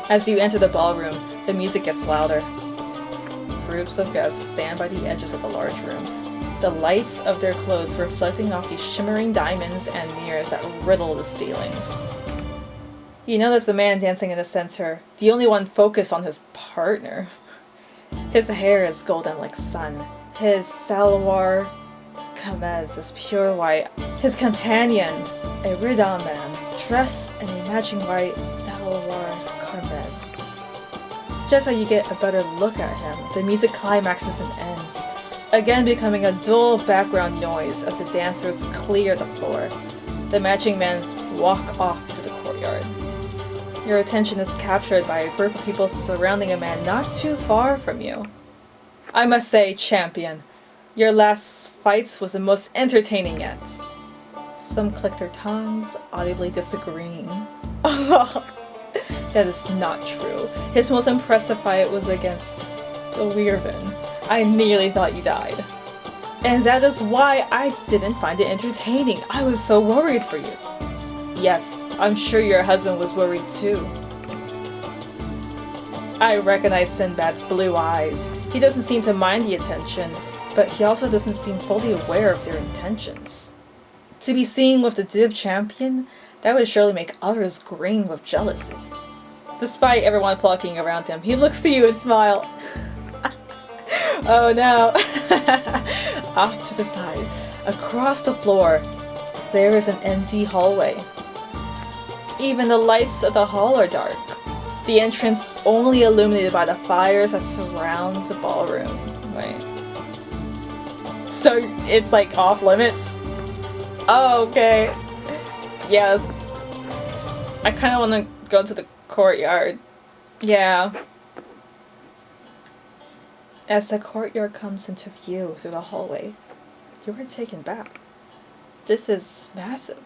As you enter the ballroom, the music gets louder. Groups of guests stand by the edges of the large room, the lights of their clothes reflecting off the shimmering diamonds and mirrors that riddle the ceiling. You notice the man dancing in the center, the only one focused on his partner. His hair is golden like sun. His salwar kameez is pure white. His companion, a Riddan man, dressed in a matching white salwar kameez. Just so you get a better look at him, the music climaxes and ends, again becoming a dull background noise as the dancers clear the floor. The matching men walk off to the courtyard. Your attention is captured by a group of people surrounding a man not too far from you. I must say, champion, your last fight was the most entertaining yet. Some click their tongues, audibly disagreeing. That is not true. His most impressive fight was against the Weirvin. I nearly thought you died. And that is why I didn't find it entertaining. I was so worried for you. Yes, I'm sure your husband was worried too. I recognize Sinbad's blue eyes. He doesn't seem to mind the attention, but he also doesn't seem fully aware of their intentions. To be seen with the Div champion, that would surely make others green with jealousy. Despite everyone flocking around him, he looks to you and smiles. Oh no. Off to the side, across the floor, there is an empty hallway. Even the lights of the hall are dark, the entrance only illuminated by the fires that surround the ballroom. Wait. So it's like off limits? Oh, okay. Yes. I kind of want to go to the courtyard. Yeah. As the courtyard comes into view through the hallway, you are taken back. This is massive,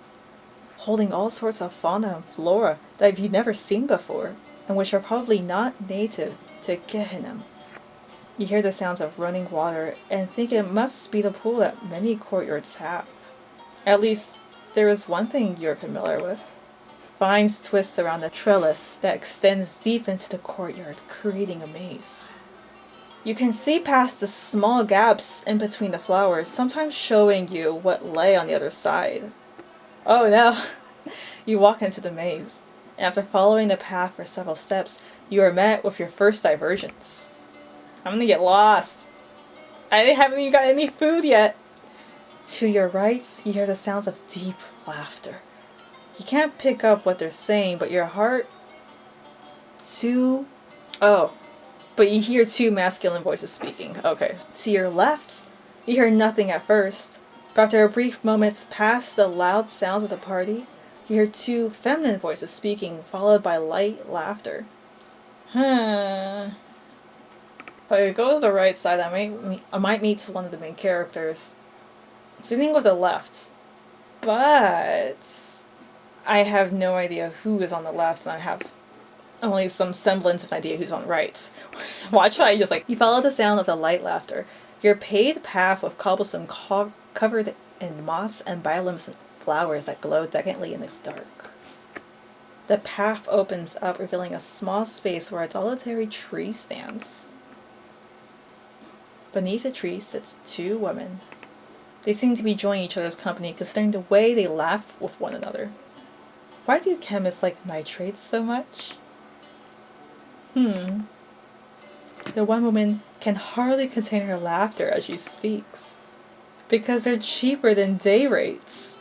holding all sorts of fauna and flora that you've never seen before, and which are probably not native to Gehenna. You hear the sounds of running water and think it must be the pool that many courtyards have. At least, there is one thing you're familiar with. Vines twist around the trellis that extends deep into the courtyard, creating a maze. You can see past the small gaps in between the flowers, sometimes showing you what lay on the other side. Oh no! You walk into the maze, and after following the path for several steps, you are met with your first divergence. I'm gonna get lost. I haven't even got any food yet. To your right, you hear the sounds of deep laughter. You can't pick up what they're saying, but your heart... But you hear two masculine voices speaking. Okay. To your left, you hear nothing at first, but after a brief moment past the loud sounds of the party, you hear two feminine voices speaking, followed by light laughter. If I go to the right side, I might meet one of the main characters. Sitting with the left. But I have no idea who is on the left, and I have only some semblance of an idea who's on the right. Watch how you follow the sound of the light laughter. Your paved path with cobblestone covered in moss and bioluminescent flowers that glow decadently in the dark. The path opens up, revealing a small space where a solitary tree stands. Beneath the tree sits two women. They seem to be enjoying each other's company, considering the way they laugh with one another. Why do chemists like nitrates so much? The one woman can hardly contain her laughter as she speaks, because they're cheaper than day rates.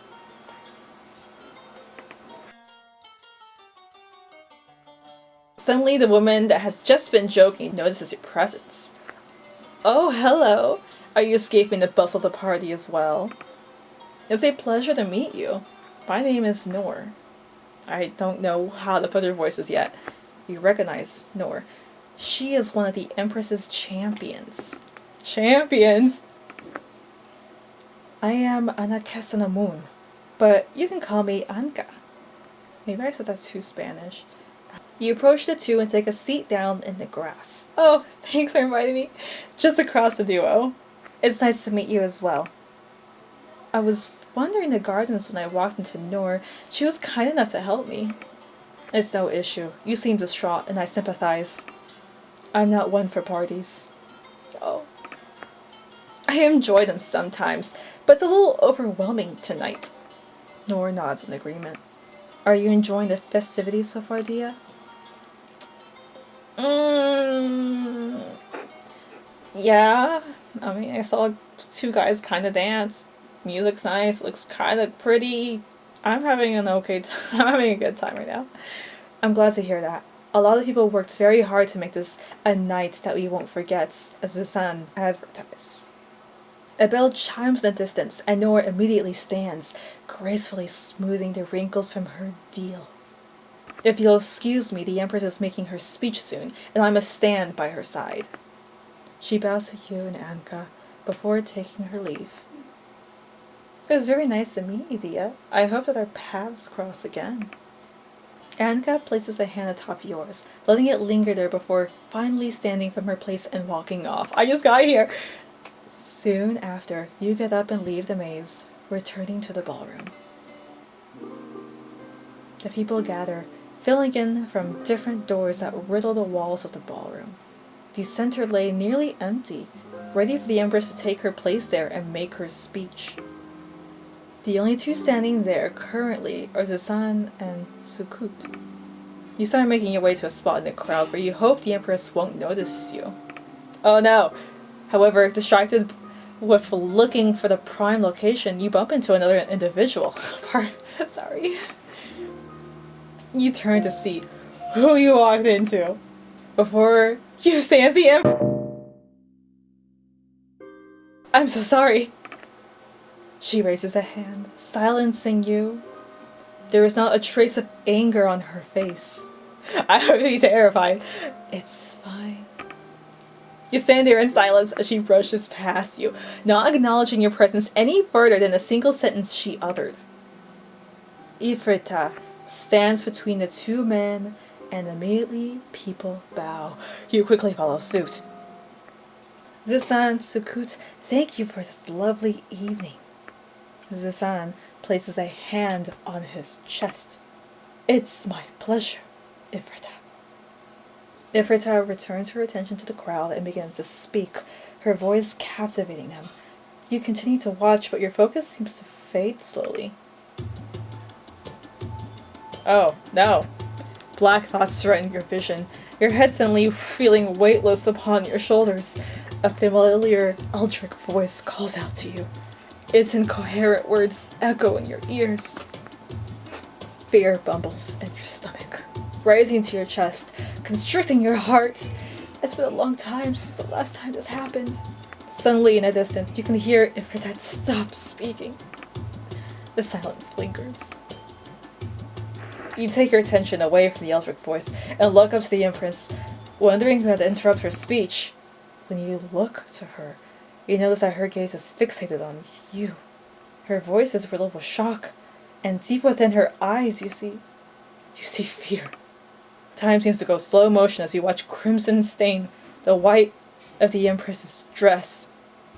Suddenly, the woman that has just been joking notices your presence. Oh, hello! Are you escaping the bustle of the party as well? It's a pleasure to meet you. My name is Noor. I don't know how to put her voices yet. You recognize Noor. She is one of the Empress's champions. Champions? I am Anakesanamun, but you can call me Anka. Maybe I said that's too Spanish. You approach the two and take a seat down in the grass. Oh, thanks for inviting me. Just across the duo. It's nice to meet you as well. I was wandering the gardens when I walked into Noor. She was kind enough to help me. It's no issue. You seem distraught, and I sympathize. I'm not one for parties. Oh. I enjoy them sometimes, but it's a little overwhelming tonight. Nora nods in agreement. Are you enjoying the festivities so far, Dia? Yeah. I mean, I saw two guys kind of dance. Music's nice, looks kind of pretty. I'm having an okay time. I'm having a good time right now. I'm glad to hear that. A lot of people worked very hard to make this a night that we won't forget, as the Sun advertised. A bell chimes in the distance, and Nora immediately stands, gracefully smoothing the wrinkles from her deal. If you'll excuse me, the Empress is making her speech soon, and I must stand by her side. She bows to you and Anka before taking her leave. It was very nice to meet you, Dia. I hope that our paths cross again. Anka places a hand atop yours, letting it linger there before finally standing from her place and walking off. I just got here! Soon after, you get up and leave the maze, returning to the ballroom. The people gather, filling in from different doors that riddle the walls of the ballroom. The center lay nearly empty, ready for the Empress to take her place there and make her speech. The only two standing there currently are Zazan and ShotCut. You start making your way to a spot in the crowd where you hope the Empress won't notice you. Oh no! However, distracted with looking for the prime location, you bump into another individual. Sorry. You turn to see who you walked into. Before you stand the Empress. I'm so sorry. She raises a hand, silencing you. There is not a trace of anger on her face. I would be terrified. It's fine. You stand there in silence as she brushes past you, not acknowledging your presence any further than a single sentence she uttered. Ifrita stands between the two men, and immediately people bow. You quickly follow suit. Zazan, ShotCut, thank you for this lovely evening. Zazan places a hand on his chest. It's my pleasure, Ifrita. Ifrita returns her attention to the crowd and begins to speak, her voice captivating them. You continue to watch, but your focus seems to fade slowly. Oh, no. Black thoughts threaten your vision, your head suddenly feeling weightless upon your shoulders. A familiar eldritch voice calls out to you. Its incoherent words echo in your ears. Fear bumbles in your stomach, rising to your chest, constricting your heart. It's been a long time since the last time this happened. Suddenly, in the distance, you can hear Ifrita stop speaking. The silence lingers. You take your attention away from the eldritch voice and look up to the Empress, wondering who had to interrupt her speech. When you look to her, you notice that her gaze is fixated on you. Her voice is riddled with shock, and deep within her eyes you see fear. Time seems to go slow motion as you watch crimson stain the white of the Empress's dress.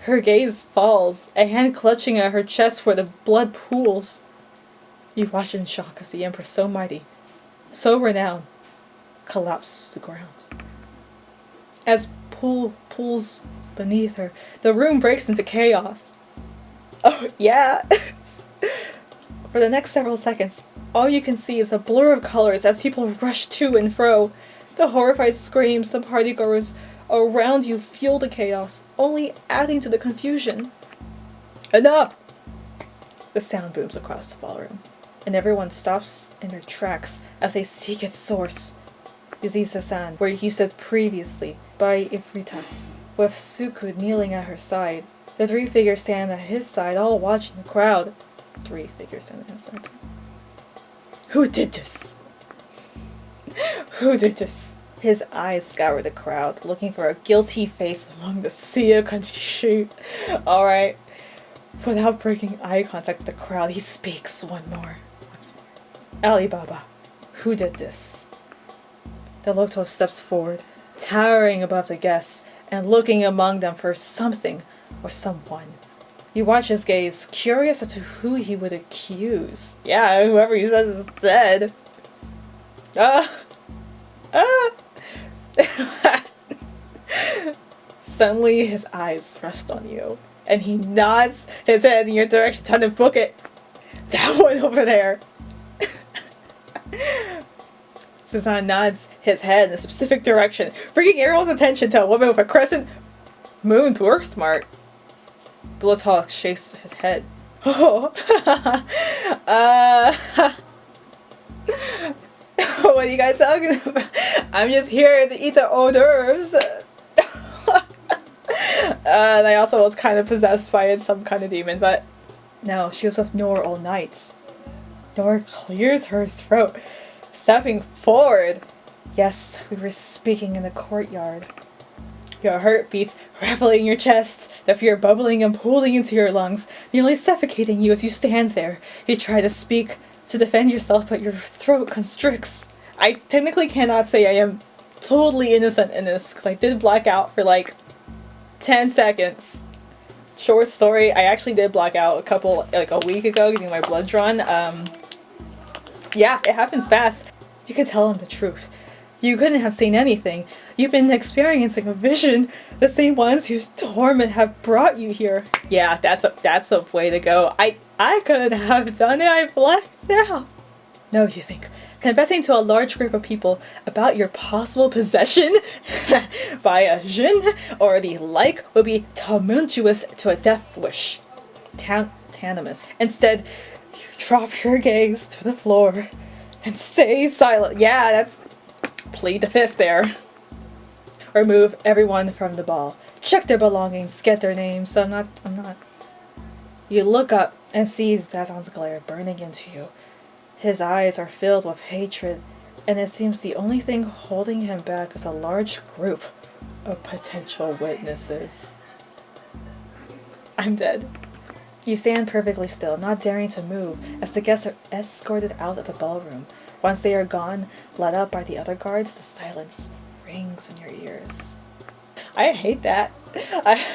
Her gaze falls, a hand clutching at her chest where the blood pools. You watch in shock as the Empress, so mighty, so renowned, collapses to the ground. As pulls beneath her, the room breaks into chaos. Oh, yeah! For the next several seconds, all you can see is a blur of colors as people rush to and fro. The horrified screams, the partygoers around you fuel the chaos, only adding to the confusion. Enough! The sound booms across the ballroom, and everyone stops in their tracks as they seek its source. You see Zazan, where he stood previously, by Ifrita, with ShotCut kneeling at her side. The three figures stand at his side, all watching the crowd. Three figures stand at his side. Who did this? Who did this? His eyes scour the crowd, looking for a guilty face among the sea of country. Alright. Without breaking eye contact with the crowd, he speaks once more. Alibaba, who did this? The Lokto steps forward, towering above the guests, and looking among them for something or someone. You watch his gaze, curious as to who he would accuse. Yeah, whoever he says is dead. Ah! Ah! Suddenly his eyes rest on you, and he nods his head in your direction, time to book it. That one over there. Cezanne nods his head in a specific direction, bringing Ariel's attention to a woman with a crescent moon birthmark. The Lotal shakes his head. Oh. What are you guys talking about? I'm just here to eat the hors d'oeuvres. And I also was kind of possessed by some kind of demon, but no, she was with Noor all night. Noor clears her throat, stepping forward. Yes, we were speaking in the courtyard. Your heart beats rapidly in your chest, the fear bubbling and pooling into your lungs, nearly suffocating you as you stand there. You try to speak, to defend yourself, but your throat constricts. I technically cannot say I am totally innocent in this, because I did black out for like 10 seconds. Short story, I actually did black out a week ago, getting my blood drawn. Yeah, it happens fast. You can tell him the truth. You couldn't have seen anything. You've been experiencing a vision, the same ones whose torment have brought you here. Yeah, that's a way to go. I could have done it. I blacked out. No, you think. Confessing to a large group of people about your possible possession by a jinn or the like would be tumultuous to a death wish. Tanimous. Instead, you drop your gaze to the floor and stay silent. Yeah, that's plead the fifth there. Remove everyone from the ball. Check their belongings, get their names. I'm not. You look up and see Zazan's glare burning into you. His eyes are filled with hatred, and it seems the only thing holding him back is a large group of potential witnesses. I'm dead. You stand perfectly still, not daring to move, as the guests are escorted out of the ballroom. Once they are gone, led up by the other guards, the silence rings in your ears. I hate that. I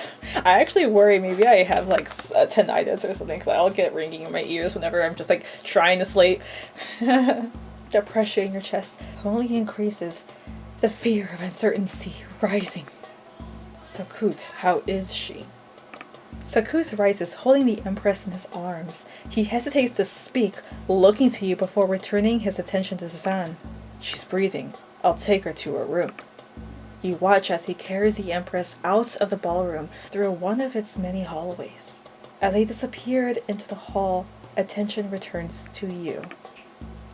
actually worry maybe I have like tinnitus or something, because I'll get ringing in my ears whenever I'm just like trying to sleep. The pressure in your chest only increases, the fear of uncertainty rising. ShotCut, how is she? ShotCut rises, holding the Empress in his arms. He hesitates to speak, looking to you before returning his attention to Zazan. She's breathing. I'll take her to her room. You watch as he carries the Empress out of the ballroom through one of its many hallways. As they disappeared into the hall, attention returns to you.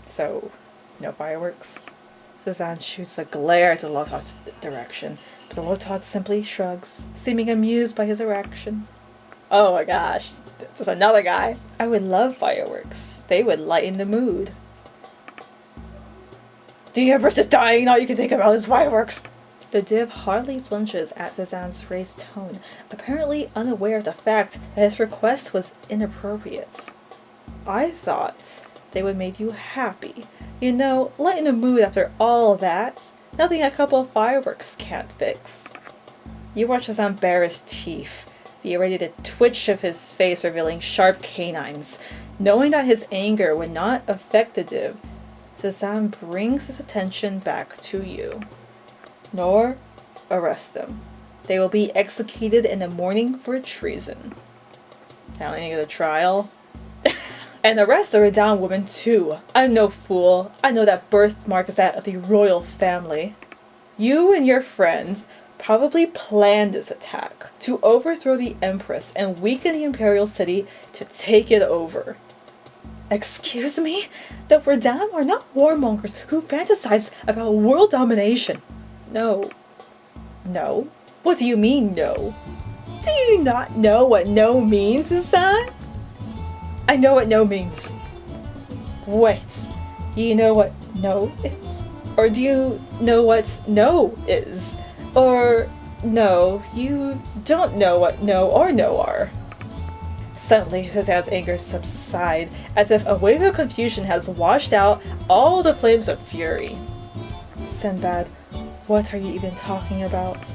So, no fireworks? Zazan shoots a glare to Lotok's direction, but the Lotok simply shrugs, seeming amused by his erection. Oh my gosh, this is another guy. I would love fireworks. They would lighten the mood. The Empress is dying, all you can think about is fireworks. The div hardly flinches at Zazan's raised tone, apparently unaware of the fact that his request was inappropriate. I thought they would make you happy. You know, lighten the mood after all that. Nothing a couple of fireworks can't fix. You watch Zazan bare his teeth, the irradiated twitch of his face revealing sharp canines. Knowing that his anger would not affect the div, Zazan brings his attention back to you. Nor arrest them. They will be executed in the morning for treason. Now any of the trial. And arrest the Redound woman too. I'm no fool. I know that birthmark is that of the royal family. You and your friends probably planned this attack to overthrow the Empress and weaken the Imperial City to take it over. Excuse me? The Redound are not warmongers who fantasize about world domination. No. No? What do you mean, no? Do you not know what no means, Zazan? I know what no means. Wait, you know what no is? Or do you know what no is? Or no, you don't know what no or no are. Suddenly, Zazan's anger subsides, as if a wave of confusion has washed out all the flames of fury. Sinbad, what are you even talking about?